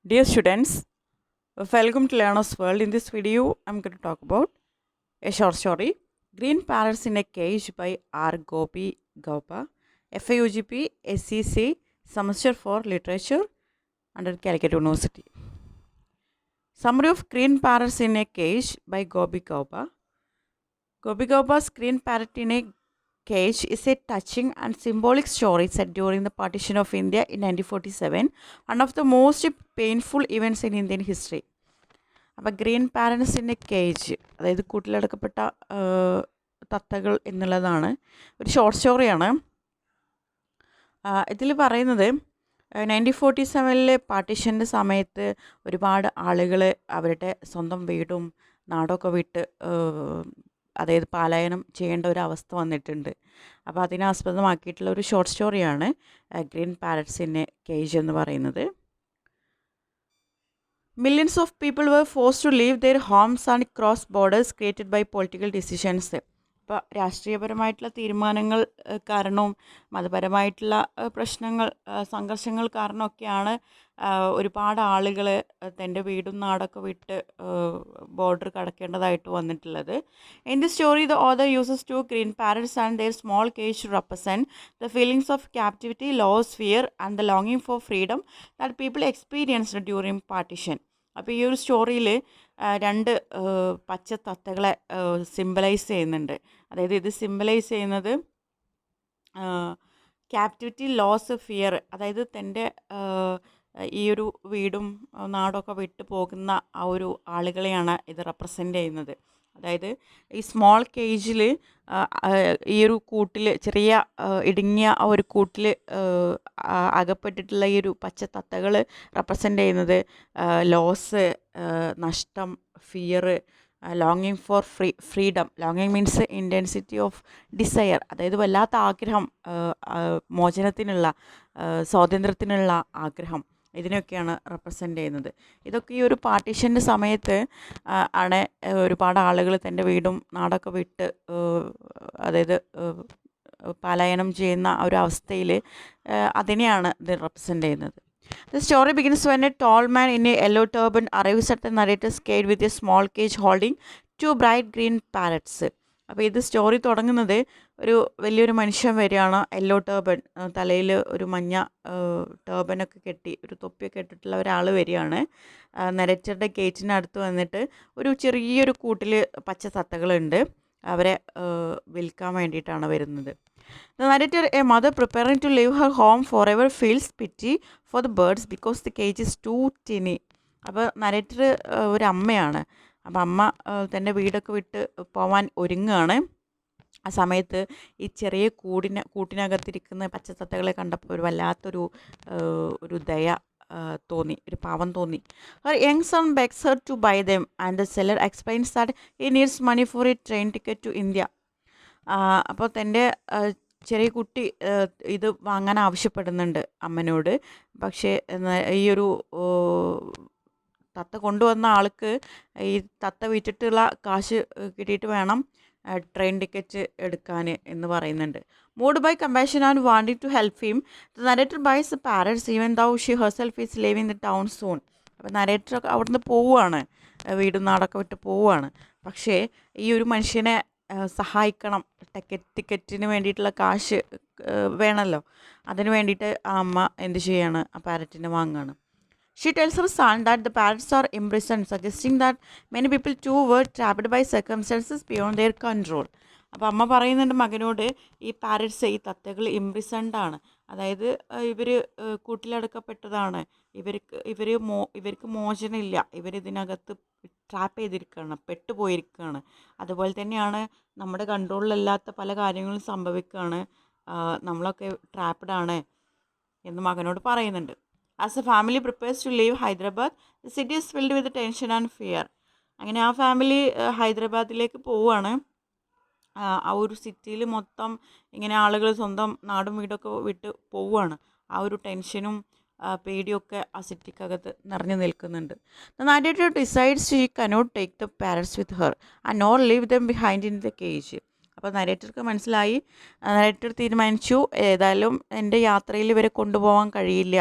Dear students, welcome to Learner's World. In this video, I'm going to talk about a short story, Green Parrots in a Cage by R. Gopi Gaupa, FAUGP SEC Semester for Literature under Calicut University. Summary of Green Parrots in a Cage by Gopi Gaupa. Gopi Gaupa's Green Parrot in a Cage is a touching and symbolic story set during the partition of India in 1947, one of the most painful events in Indian history. അപ്പോൾ green പാരൻസിൻ്റെ cage, അതായത് കൂട്ടിലടക്കപ്പെട്ട തത്തകൾ എന്നുള്ളതാണ് ഒരു short സ്റ്റോറിയാണ്. ഇതിൽ പറയുന്നത് 1947 പാർട്ടീഷൻ്റെ സമയത്ത് ഒരുപാട് ആളുകൾ അവരുടെ സ്വന്തം വീടും നാടൊക്കെ വിട്ട് അതായത് പലായനം ചെയ്യേണ്ട ഒരു അവസ്ഥ വന്നിട്ടുണ്ട്. അപ്പോൾ അതിനെ ആസ്പദമാക്കിയിട്ടുള്ള ഒരു ഷോർട്ട് സ്റ്റോറിയാണ് ഗ്രീൻ പാരറ്റ്സിൻ്റെ കേജ് എന്ന് പറയുന്നത്. Millions of people were forced to leave their homes and cross borders created by political decisions. ഇപ്പോൾ രാഷ്ട്രീയപരമായിട്ടുള്ള തീരുമാനങ്ങൾ കാരണവും മതപരമായിട്ടുള്ള പ്രശ്നങ്ങൾ സംഘർഷങ്ങൾ കാരണമൊക്കെയാണ് ഒരുപാട് ആളുകൾ തൻ്റെ വീടും നാടൊക്കെ വിട്ട് ബോർഡർ കടക്കേണ്ടതായിട്ട് വന്നിട്ടുള്ളത്. In the story the author uses two green parrots and their small cage to represent the feelings of captivity, loss, fear and the ലോങ്ങിങ് for freedom that people experienced during partition. അപ്പോൾ ഈ ഒരു സ്റ്റോറിയിൽ രണ്ട് പച്ച തത്തകളെ symbolise ചെയ്യുന്നുണ്ട്. അതായത് ഇത് symbolise ചെയ്യുന്നത് ക്യാപ്റ്റിവിറ്റി, ലോസ്, ഫിയർ, അതായത് തൻ്റെ ഈ ഒരു വീടും നാടൊക്കെ വിട്ടു പോകുന്ന ആ ഒരു ആളുകളെയാണ് ഇത് റെപ്രസെൻ്റ് ചെയ്യുന്നത്. അതായത് ഈ സ്മോൾ കേജിൽ ഈ ഒരു കൂട്ടിൽ ചെറിയ ഇടുങ്ങിയ ആ ഒരു കൂട്ടിൽ അകപ്പെട്ടിട്ടുള്ള ഈ ഒരു പച്ച തത്തകൾ റെപ്രസെൻ്റ് ചെയ്യുന്നത് ലോസ്, നഷ്ടം, ഫിയർ, ലോങ്ങിങ് ഫോർ ഫ്രീഡം. ലോങ്ങിങ് മീൻസ് ഇൻറ്റൻസിറ്റി ഓഫ് ഡിസയർ, അതായത് വല്ലാത്ത ആഗ്രഹം, മോചനത്തിനുള്ള, സ്വാതന്ത്ര്യത്തിനുള്ള ആഗ്രഹം, ഇതിനൊക്കെയാണ് റെപ്രസെൻ്റ് ചെയ്യുന്നത്. ഇതൊക്കെ ഈ ഒരു പാർട്ടീഷൻ്റെ സമയത്ത് ആണ് ഒരുപാട് ആളുകൾ തൻ്റെ വീടും നാടൊക്കെ വിട്ട് അതായത് പലായനം ചെയ്യുന്ന ഒരു അവസ്ഥയിൽ അതിനെയാണ് ഇത് റെപ്രസെൻ്റ് ചെയ്യുന്നത്. The story begins when a tall man in a yellow turban arrives at the narrator's cage with a small cage holding two bright green parrots. അപ്പോൾ ഇത് സ്റ്റോറി തുടങ്ങുന്നത് ഒരു വലിയൊരു മനുഷ്യൻ വരികയാണ്. യെല്ലോ ടേബൺ, തലയിൽ ഒരു മഞ്ഞ ടേബനൊക്കെ കെട്ടി ഒരു തൊപ്പിയൊക്കെ ഇട്ടിട്ടുള്ള ഒരാൾ വരികയാണ്. നരേറ്ററുടെ ഗേറ്റിനടുത്ത് വന്നിട്ട് ഒരു ചെറിയൊരു കൂട്ടിൽ പച്ച തത്തകളുണ്ട്, അവരെ വിൽക്കാൻ വേണ്ടിയിട്ടാണ് വരുന്നത്. The narrator, a mother preparing to leave her home forever, feels pity for the birds because the cage is too tiny. അപ്പോൾ നരേറ്റർ ഒരു അമ്മയാണ്. അപ്പം അമ്മ തൻ്റെ വീടൊക്കെ വിട്ട് പോവാൻ ഒരുങ്ങുകയാണ്. ആ സമയത്ത് ഈ ചെറിയ കൂട്ടിനകത്തിരിക്കുന്ന പച്ചത്തത്തകളെ കണ്ടപ്പോൾ ഒരു വല്ലാത്തൊരു ഒരു ദയ തോന്നി, ഒരു പാവം തോന്നി. Her young son begs her to buy them and the seller explains that he needs money for a train ticket to India. അപ്പോൾ തൻ്റെ ചെറിയ കുട്ടി ഇത് വാങ്ങാൻ ആവശ്യപ്പെടുന്നുണ്ട് അമ്മനോട്. പക്ഷേ ഈ ഒരു തത്ത കൊണ്ടുവന്ന ആൾക്ക് ഈ തത്ത വിറ്റിട്ടുള്ള കാശ് കിട്ടിയിട്ട് വേണം ട്രെയിൻ ടിക്കറ്റ് എടുക്കാൻ എന്ന് പറയുന്നുണ്ട്. Moved by compassion and wanting to help him, the narrator buys the parrots even though she herself is leaving the town soon. അപ്പോൾ നരേറ്റർ അവിടുന്ന് പോവുകയാണ്, വീടും നാടൊക്കെ വിട്ട് പോവുകയാണ്. പക്ഷേ ഈ ഒരു മനുഷ്യനെ സഹായിക്കണം, ടിക്കറ്റിന് വേണ്ടിയിട്ടുള്ള കാശ് വേണമല്ലോ, അതിന് വേണ്ടിയിട്ട് ആ അമ്മ എന്ത് ചെയ്യാണ്, ആ പാരറ്റിനെ വാങ്ങുകയാണ്. She tells her son that the parrots are imprisoned, suggesting that many people too were trapped by circumstances beyond their control. അപ്പോൾ അമ്മ പറയുന്നുണ്ട് മകനോട്, ഈ പാരറ്റ്സ്, ഈ തത്തകൾ ഇംപ്രിസൺഡാണ്, അതായത് ഇവർ കൂട്ടിലടക്കപ്പെട്ടതാണ്, ഇവർക്ക് മോചനമില്ല, ഇവരിതിനകത്ത് ട്രാപ്പ് ചെയ്തിരിക്കുകയാണ്, പെട്ടുപോയിരിക്കുകയാണ്. അതുപോലെ തന്നെയാണ് നമ്മുടെ കൺട്രോളിലല്ലാത്ത പല കാര്യങ്ങളും സംഭവിക്കുകയാണ്, നമ്മളൊക്കെ ട്രാപ്പ്ഡാണ് എന്ന് മകനോട് പറയുന്നുണ്ട്. As a family prepares to leave Hyderabad, the city is filled with tension and fear. അങ്ങനെ ആ ഫാമിലി ഹൈദരാബാദിലേക്ക് പോവുകയാണ്. ആ ഒരു സിറ്റിയിൽ മൊത്തം ഇങ്ങനെ ആളുകൾ സ്വന്തം നാടും വീടൊക്കെ വിട്ട് പോവുകയാണ്. ആ ഒരു ടെൻഷനും പേടിയൊക്കെ ആ സിറ്റിക്കകത്ത് നിറഞ്ഞു നിൽക്കുന്നുണ്ട്. The narrator decides she cannot take the parrots with her and nor leave them behind in the cage. അപ്പോൾ നരേറ്റർക്ക് മനസ്സിലായി, നരേറ്റർ തീരുമാനിച്ചു, ഏതായാലും എൻ്റെ യാത്രയിൽ ഇവരെ കൊണ്ടുപോകാൻ കഴിയില്ല,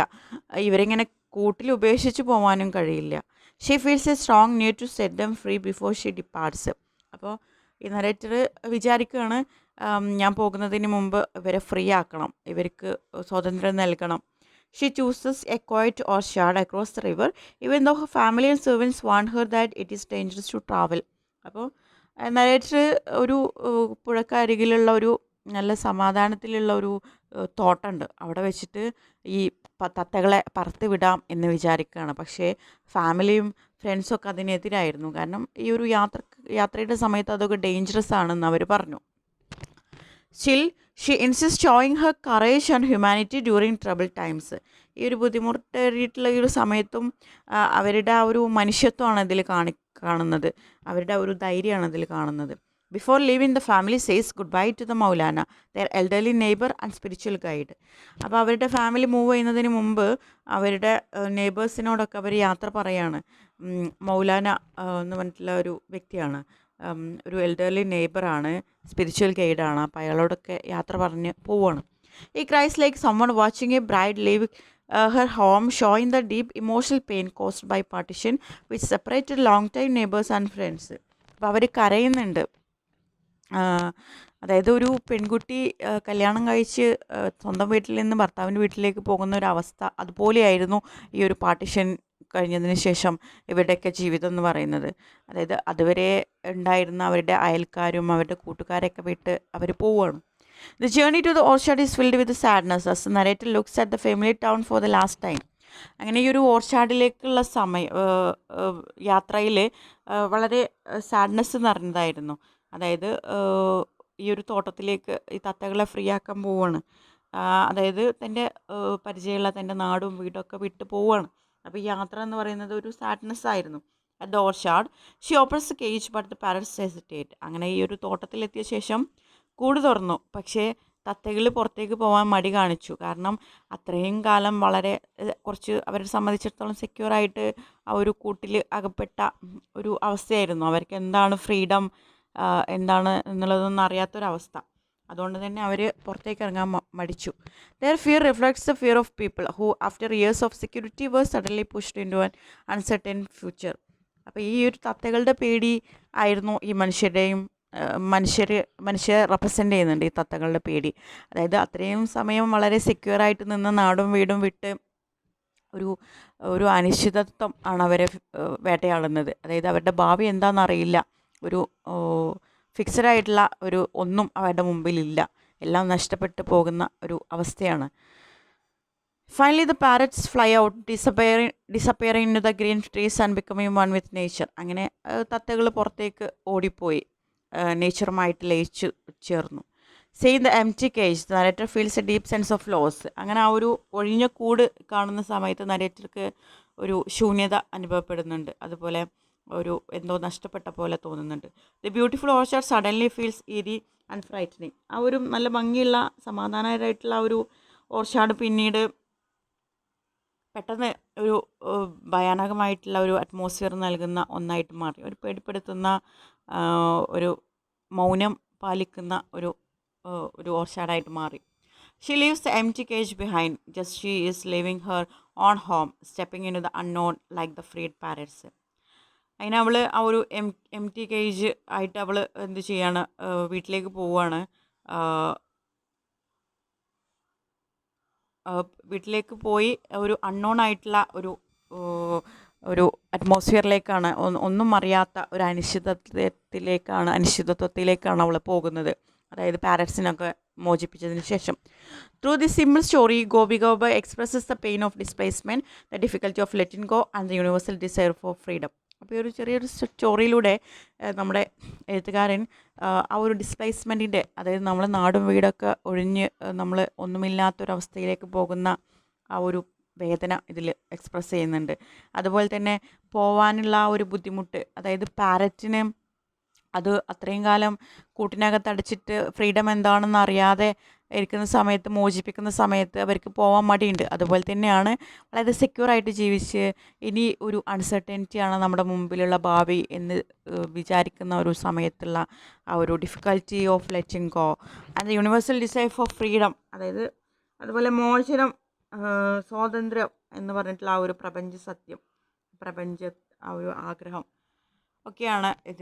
ഇവരിങ്ങനെ കൂട്ടിൽ ഉപേക്ഷിച്ച് പോകാനും കഴിയില്ല. She feels a strong need to set them free before she departs. അപ്പോൾ ഈ നരേറ്റർ വിചാരിക്കുകയാണ്, ഞാൻ പോകുന്നതിന് മുമ്പ് ഇവരെ ഫ്രീ ആക്കണം, ഇവർക്ക് സ്വാതന്ത്ര്യം നൽകണം. She chooses a quiet orchard across the river even though her family and servants warned her that it is dangerous to travel. അപ്പോൾ നരേറ്റർ ഒരു പുഴക്കരികിലുള്ള ഒരു നല്ല സമാധാനത്തിലുള്ള ഒരു തോട്ടമുണ്ട്, അവിടെ വെച്ചിട്ട് ഈ തത്തകളെ പറത്തി വിടാം എന്ന് വിചാരിക്കുകയാണ്. പക്ഷേ ഫാമിലിയും ഫ്രണ്ട്സൊക്കെ അതിനെതിരായിരുന്നു. കാരണം ഈ ഒരു യാത്രയുടെ സമയത്ത് അതൊക്കെ ഡേഞ്ചറസ് ആണെന്ന് അവർ പറഞ്ഞു. Still she insist showing Har courage and humanity during trouble times. ഈ ഒരു ബുദ്ധിമുട്ടേറിയിട്ടുള്ള ഈ ഒരു സമയത്തും അവരുടെ ആ ഒരു മനുഷ്യത്വമാണ് ഇതിൽ കാണുന്നത്, അവരുടെ ആ ഒരു ധൈര്യമാണ് ഇതിൽ കാണുന്നത്. Before leaving the family says good bye to the maulana, their elderly neighbour and spiritual guide. അപ്പോൾ അവരുടെ ഫാമിലി മൂവ് ചെയ്യുന്നതിന് മുമ്പ് അവരുടെ നെയ്ബേഴ്സിനോടൊക്കെ അവർ യാത്ര പറയാണ്. മൗലാന എന്ന് പറഞ്ഞിട്ടുള്ള ഒരു വ്യക്തിയാണ്, ഒരു എൽഡർലി നെയ്ബറാണ്, സ്പിരിച്വൽ ഗൈഡാണ്. അപ്പോൾ അയാളോടൊക്കെ യാത്ര പറഞ്ഞ് പോവുകയാണ്. ഈ cries like someone watching a bride leave her home, showing the deep emotional pain caused by partition which separated long-time neighbors and friends. അപ്പോൾ അവർ കരയുന്നുണ്ട്. അതായത് ഒരു പെൺകുട്ടി കല്യാണം കഴിച്ച് സ്വന്തം വീട്ടിൽ നിന്ന് ഭർത്താവിൻ്റെ വീട്ടിലേക്ക് പോകുന്ന ഒരു അവസ്ഥ, അതുപോലെയായിരുന്നു ഈ ഒരു പാർട്ടിഷൻ കഴിഞ്ഞതിന് ശേഷം ഇവരുടെയൊക്കെ ജീവിതം എന്ന് പറയുന്നത്. അതായത് അതുവരെ ഉണ്ടായിരുന്ന അവരുടെ അയൽക്കാരും അവരുടെ കൂട്ടുകാരൊക്കെ വിട്ട് അവർ പോവുകയാണ്. The journey to the orchard is filled with sadness as the narrator looks at the family town for the last time. അങ്ങനെ ഈ ഒരു ഓർച്ചാർഡിലേക്കുള്ള യാത്രയിൽ വളരെ സാഡ്നെസ് നിറഞ്ഞതായിരുന്നു. അതായത് ഈ ഒരു തോട്ടത്തിലേക്ക് ഈ തത്തകളെ ഫ്രീ ആക്കാൻ പോവുകയാണ്. അതായത് തൻ്റെ പരിചയമുള്ള തൻ്റെ നാടും വീടൊക്കെ വിട്ട് പോവുകയാണ്. അപ്പോൾ ഈ യാത്ര എന്ന് പറയുന്നത് ഒരു സാഡ്നെസ് ആയിരുന്നു. At the orchard she opens the cage but the parrots hesitate. അങ്ങനെ ഈ ഒരു തോട്ടത്തിലെത്തിയ ശേഷം കൂട് തുറന്നു, പക്ഷേ തത്തകൾ പുറത്തേക്ക് പോകാൻ മടി കാണിച്ചു. കാരണം അത്രയും കാലം വളരെ കുറച്ച് അവരെ സംബന്ധിച്ചിടത്തോളം സെക്യൂറായിട്ട് ആ ഒരു കൂട്ടിൽ അകപ്പെട്ട ഒരു അവസ്ഥയായിരുന്നു. അവർക്ക് എന്താണ് ഫ്രീഡം, എന്താണ് എന്നുള്ളതൊന്നും അറിയാത്തൊരവസ്ഥ. അതുകൊണ്ട് തന്നെ അവർ പുറത്തേക്ക് ഇറങ്ങാൻ മടിച്ചു. Their fear reflects the fear of people who after years of security were suddenly pushed into an uncertain future. അപ്പോൾ ഈ ഒരു തത്തകളുടെ പേടി ആയിരുന്നു ഈ മനുഷ്യരെ റെപ്രസെൻ്റ് ചെയ്യുന്നുണ്ട് ഈ തത്തകളുടെ പേടി. അതായത് അത്രയും സമയം വളരെ സെക്യൂറായിട്ട് നിന്ന് നാടും വീടും വിട്ട് ഒരു അനിശ്ചിതത്വം ആണ് അവരെ വേട്ടയാടുന്നത്. അതായത് അവരുടെ ഭാവി എന്താണെന്നറിയില്ല, ഒരു ഫിക്സഡ് ആയിട്ടുള്ള ഒന്നും അവരുടെ മുമ്പിലില്ല, എല്ലാം നഷ്ടപ്പെട്ടു പോകുന്ന ഒരു അവസ്ഥയാണ്. Finally the parrots fly out disappearing into the green trees and becoming one with nature. അങ്ങനെ തത്തകൾ പുറത്തേക്ക് ഓടിപ്പോയി, നേച്ചറുമായിട്ട് ലയിച്ചു ചേർന്നു. Same the empty cage the narrator feels a deep sense of loss. അങ്ങനെ ആ ഒരു ഒഴിഞ്ഞ കൂട് കാണുന്ന സമയത്ത് നരേറ്റർക്ക് ഒരു ശൂന്യത അനുഭവപ്പെടുന്നുണ്ട്, അതുപോലെ എന്തോ നഷ്ടപ്പെട്ട പോലെ തോന്നുന്നുണ്ട്. The beautiful orchard suddenly feels eerie and frightening. ആ ഒരു നല്ല ഭംഗിയുള്ള സമാധാനമായിട്ടുള്ള ആ ഒരു ഓർച്ചാർഡ് പിന്നീട് പെട്ടെന്ന് ഒരു ഭയാനകമായിട്ടുള്ള ഒരു അറ്റ്മോസ്ഫിയർ നൽകുന്ന ഒന്നായിട്ട് മാറി. ഒരു പേടിപ്പെടുത്തുന്ന ഒരു മൗനം പാലിക്കുന്ന ഒരു ഓർച്ചാർഡായിട്ട് മാറി. She leaves the empty cage behind just she is leaving her own home stepping into the unknown like the freed parrots. അതിന് അവൾ ആ ഒരു എംപ്റ്റി കേജ് ആയിട്ട് അവൾ എന്ത് ചെയ്യാണ്, വീട്ടിലേക്ക് പോവുകയാണ്. വീട്ടിലേക്ക് പോയി ഒരു അൺനോൺ ആയിട്ടുള്ള ഒരു അറ്റ്മോസ്ഫിയറിലേക്കാണ്, ഒന്നും അറിയാത്ത ഒരു അനിശ്ചിതത്വത്തിലേക്കാണ് അവൾ പോകുന്നത്. അതായത് പാരറ്റ്സിനൊക്കെ മോചിപ്പിച്ചതിന് ശേഷം. Through this simple story Gopi Gopa expresses the pain of displacement, the difficulty of letting go and the universal desire for freedom. അപ്പോൾ ഈ ഒരു ചെറിയൊരു സ്റ്റോറിയിലൂടെ നമ്മുടെ എഴുത്തുകാരൻ ആ ഒരു ഡിസ്പ്ലേസ്മെൻറ്റിൻ്റെ, അതായത് നമ്മൾ നാടും വീടൊക്കെ ഒഴിഞ്ഞ് നമ്മൾ ഒന്നുമില്ലാത്തൊരവസ്ഥയിലേക്ക് പോകുന്ന ആ ഒരു വേദന ഇതിൽ എക്സ്പ്രസ് ചെയ്യുന്നുണ്ട്. അതുപോലെ തന്നെ പോവാനുള്ള ആ ഒരു ബുദ്ധിമുട്ട്, അതായത് പാരറ്റിന് അത് അത്രയും കാലം കൂട്ടിനകത്ത് അടച്ചിട്ട് ഫ്രീഡം എന്താണെന്ന് അറിയാതെ ഇരിക്കുന്ന സമയത്ത്, മോചിപ്പിക്കുന്ന സമയത്ത് അവർക്ക് പോകാൻ മടിയുണ്ട്. അതുപോലെ തന്നെയാണ് വളരെ സെക്യൂറായിട്ട് ജീവിച്ച് ഇനി ഒരു അൺസർട്ടനിറ്റിയാണ് നമ്മുടെ മുമ്പിലുള്ള ഭാവി എന്ന് വിചാരിക്കുന്ന ഒരു സമയത്തുള്ള ആ ഒരു difficulty of letting go and the universal desire for freedom. അതായത് അതുപോലെ മോചനം, സ്വാതന്ത്ര്യം എന്ന് പറഞ്ഞിട്ടുള്ള ആ ഒരു പ്രപഞ്ച സത്യം, പ്രപഞ്ച ആ ഒരു ആഗ്രഹം ഒക്കെയാണ് ഇത്